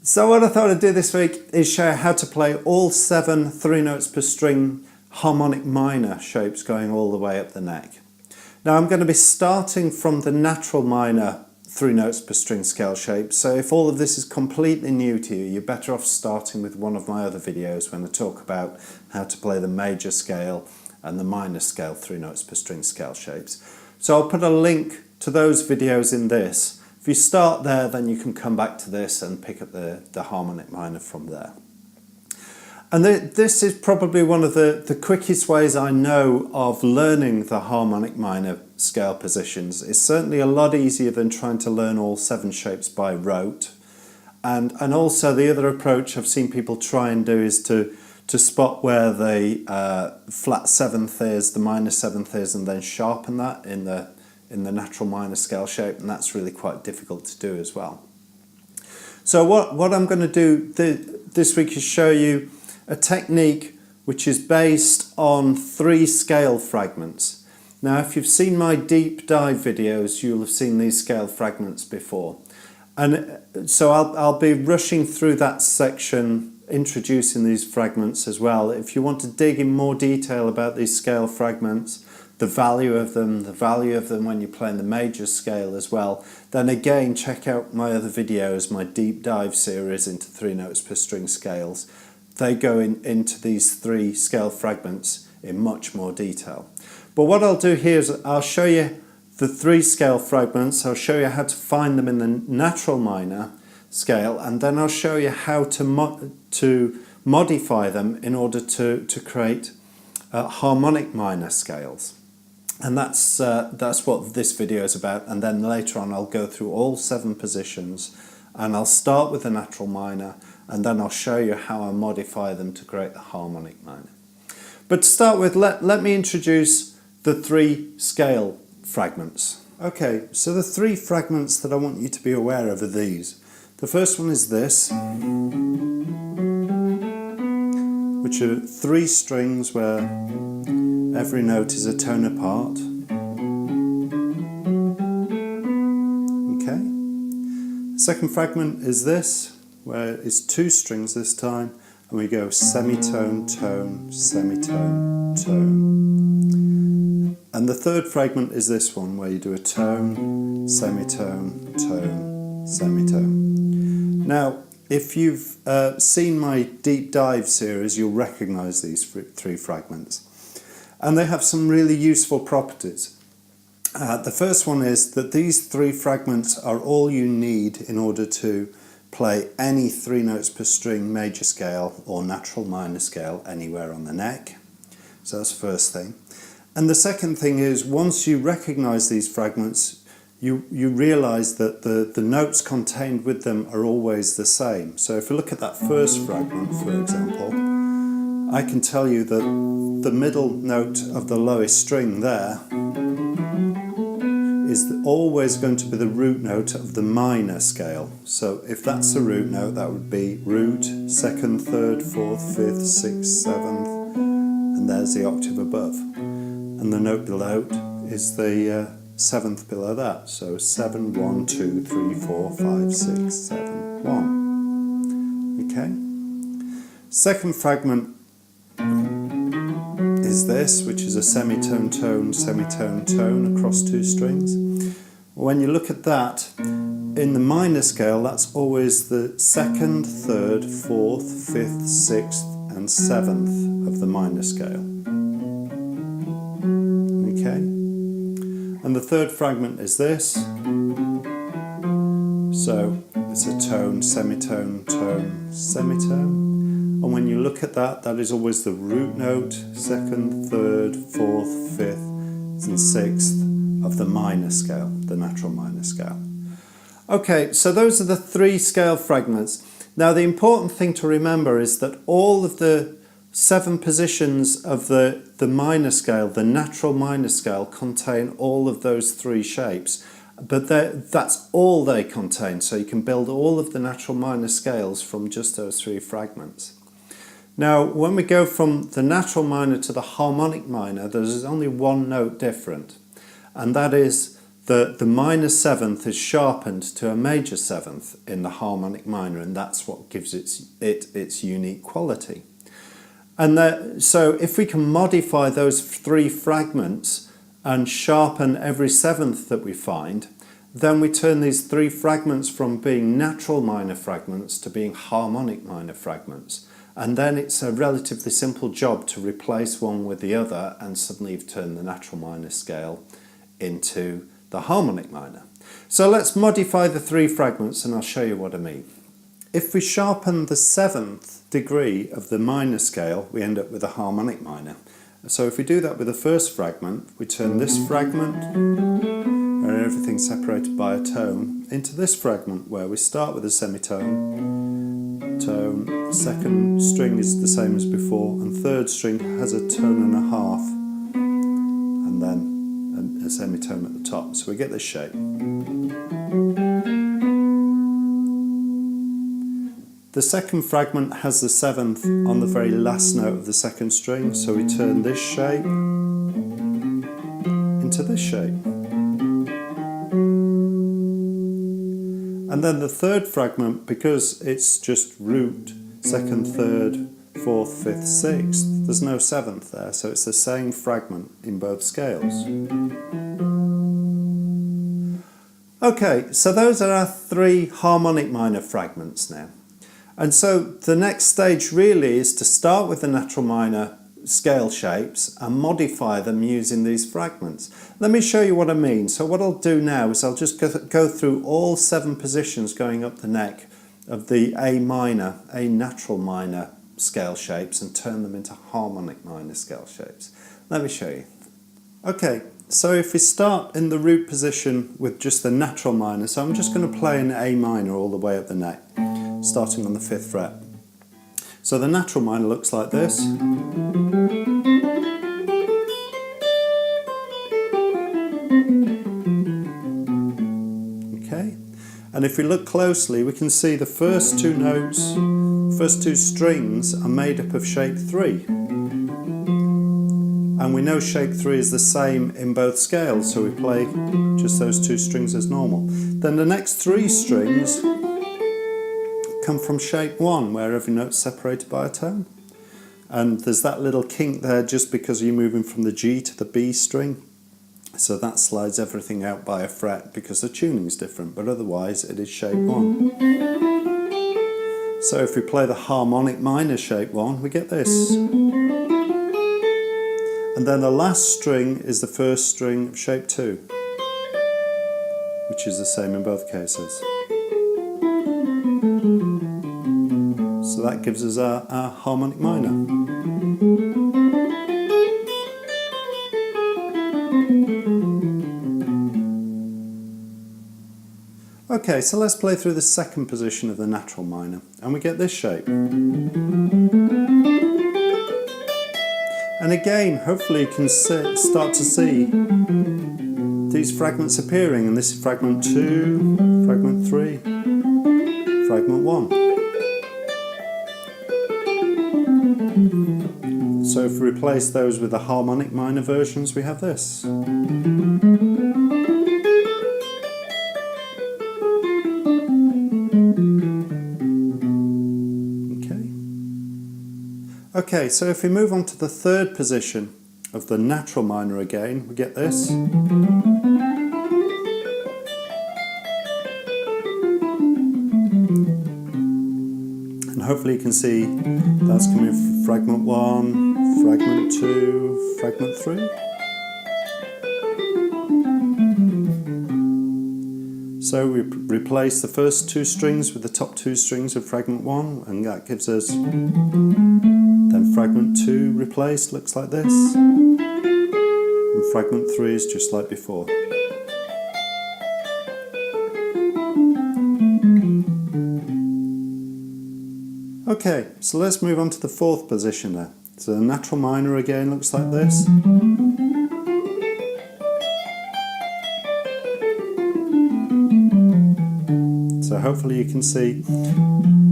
So what I thought I'd do this week is show you how to play all 7 3 notes per string harmonic minor shapes going all the way up the neck. Now I'm going to be starting from the natural minor 3 notes per string scale shape, so if all of this is completely new to you, you're better off starting with one of my other videos when I talk about how to play the major scale and the minor scale 3 notes per string scale shapes. So I'll put a link to those videos in this. If you start there, then you can come back to this and pick up the harmonic minor from there. And this is probably one of the quickest ways I know of learning the harmonic minor scale positions. It's certainly a lot easier than trying to learn all 7 shapes by rote. And also the other approach I've seen people try and do is to spot where the flat 7th is, the minor 7th is, and then sharpen that in the natural minor scale shape, and that's really quite difficult to do as well. So what I'm going to do this week is show you a technique which is based on 3 scale fragments. Now if you've seen my deep dive videos, you'll have seen these scale fragments before, and so I'll be rushing through that section, introducing these fragments as well. If you want to dig in more detail about these scale fragments, the value of them when you're playing the major scale as well, then again check out my other videos, my deep dive series into 3 notes per string scales. They go into these 3 scale fragments in much more detail. But what I'll do here is I'll show you the 3 scale fragments, I'll show you how to find them in the natural minor scale, and then I'll show you how to modify them in order to create harmonic minor scales. And that's what this video is about, and then later on I'll go through all 7 positions, and I'll start with the natural minor, and then I'll show you how I modify them to create the harmonic minor. But to start with, let me introduce the 3 scale fragments. Okay, so the 3 fragments that I want you to be aware of are these. The first one is this, which are 3 strings where every note is a tone apart. Okay. Second fragment is this, where it's 2 strings this time, and we go semitone, tone, semitone, tone. And the third fragment is this one, where you do a tone, semitone, tone, semitone. Now, if you've seen my deep dive series, you'll recognise these 3 fragments. And they have some really useful properties. The first one is that these 3 fragments are all you need in order to play any 3 notes per string major scale or natural minor scale anywhere on the neck. So that's the first thing. And the second thing is, once you recognise these fragments, you realise that the notes contained with them are always the same. So if you look at that first fragment, for example, I can tell you that the middle note of the lowest string there is always going to be the root note of the minor scale. So if that's a root note, that would be root, 2nd, 3rd, 4th, 5th, 6th, 7th, and there's the octave above. And the note below is the 7th below that. So 7, 1, 2, 3, 4, 5, 6, 7, 1. Okay. Second fragment is this, which is a semitone, tone, semitone, tone across 2 strings. When you look at that, in the minor scale, that's always the 2nd, 3rd, 4th, 5th, 6th, and 7th of the minor scale. Okay? And the third fragment is this. So it's a tone, semitone, tone, semitone. And when you look at that, that is always the root note, 2nd, 3rd, 4th, 5th, and 6th of the minor scale, the natural minor scale. Okay, so those are the 3 scale fragments. Now the important thing to remember is that all of the 7 positions of the minor scale, the natural minor scale, contain all of those 3 shapes. But that's all they contain, so you can build all of the natural minor scales from just those 3 fragments. Now, when we go from the natural minor to the harmonic minor, there's only one note different, and that is the minor seventh is sharpened to a major seventh in the harmonic minor, and that's what gives it its unique quality. And so if we can modify those three fragments and sharpen every seventh that we find, then we turn these three fragments from being natural minor fragments to being harmonic minor fragments. And then it's a relatively simple job to replace one with the other, and suddenly you've turned the natural minor scale into the harmonic minor. So let's modify the three fragments and I'll show you what I mean. If we sharpen the seventh degree of the minor scale, we end up with a harmonic minor. So if we do that with the first fragment, we turn this fragment, where everything's separated by a tone, into this fragment where we start with a semitone, tone, second string is the same as before, and third string has a tone and a half, and then a semitone at the top. So we get this shape. The second fragment has the seventh on the very last note of the second string, so we turn this shape into this shape. And then the third fragment, because it's just root, second, third, fourth, fifth, sixth, there's no seventh there, so it's the same fragment in both scales. Okay, so those are our three harmonic minor fragments now. And so the next stage really is to start with the natural minor scale shapes and modify them using these fragments. Let me show you what I mean. So what I'll do now is I'll just go through all 7 positions going up the neck of the A natural minor scale shapes and turn them into harmonic minor scale shapes. Let me show you. Okay, so if we start in the root position with just the natural minor, so I'm just going to play an A minor all the way up the neck, starting on the 5th fret. So the natural minor looks like this. Okay, and if we look closely, we can see the first two notes, first two strings are made up of shape 3. And we know shape 3 is the same in both scales, so we play just those 2 strings as normal. Then the next 3 strings come from shape 1, where every note's separated by a tone. And there's that little kink there just because you're moving from the G to the B string. So that slides everything out by a fret because the tuning's different, but otherwise it is shape 1. So if we play the harmonic minor shape 1, we get this. And then the last string is the first string of shape 2, which is the same in both cases. So that gives us our harmonic minor. Okay, so let's play through the second position of the natural minor, and we get this shape. And again, hopefully you can start to see these fragments appearing, and this is fragment 2, fragment 3, fragment 1. So if we replace those with the harmonic minor versions, we have this. Okay, so if we move on to the third position of the natural minor again, we get this. And hopefully you can see that's coming from fragment 1, fragment 2, fragment 3. So we replace the first 2 strings with the top 2 strings of fragment 1, and that gives us then fragment 2 replaced, looks like this, and fragment 3 is just like before. Okay, so let's move on to the fourth position now. So the natural minor again looks like this. So hopefully you can see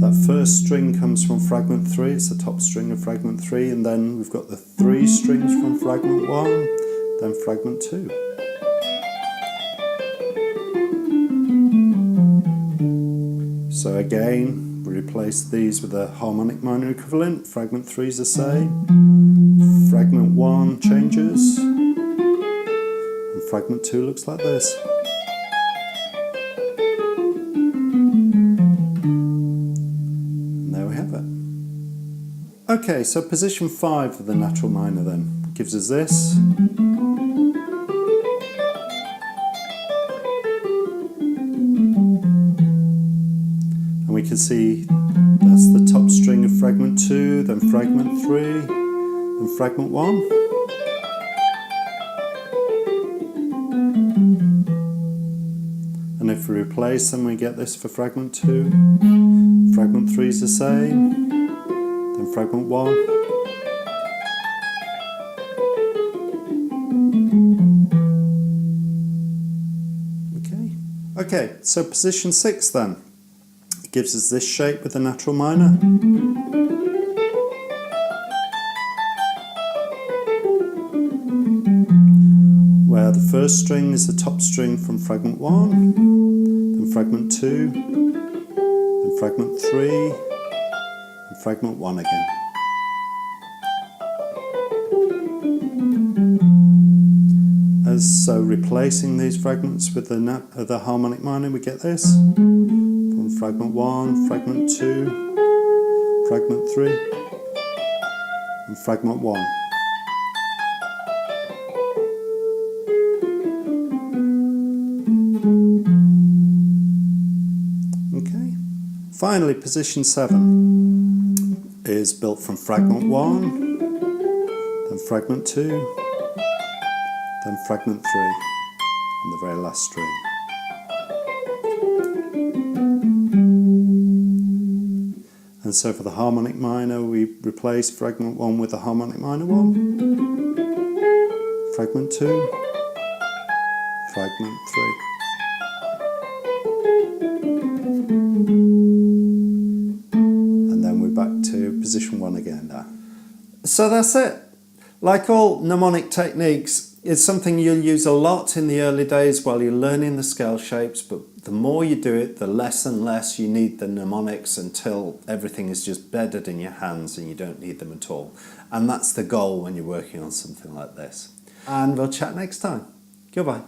that first string comes from fragment 3, it's the top string of fragment 3, and then we've got the 3 strings from fragment 1, then fragment 2. So again, we replace these with a harmonic minor equivalent. Fragment 3 is the same. Fragment 1 changes. And fragment 2 looks like this. And there we have it. Okay, so position 5 of the natural minor then gives us this. And we can see that's the top string of fragment 2, then fragment 3, and fragment 1. And if we replace them, we get this for fragment 2. Fragment 3 is the same, then fragment 1. Okay, so position 6 then. It gives us this shape with the natural minor. Where the first string is the top string from fragment 1, then fragment 2, then fragment 3, and fragment 1 again. So replacing these fragments with the harmonic minor, we get this from fragment 1, fragment 2, fragment 3, and fragment 1. Okay. Finally, position 7 is built from fragment 1, then fragment 2, then fragment 3 on the very last string. And so for the harmonic minor, we replace fragment 1 with the harmonic minor 1, fragment 2, fragment 3. And then we're back to position 1 again now. So that's it. Like all mnemonic techniques, it's something you'll use a lot in the early days while you're learning the scale shapes, but the more you do it, the less and less you need the mnemonics until everything is just bedded in your hands and you don't need them at all. And that's the goal when you're working on something like this. And we'll chat next time. Goodbye.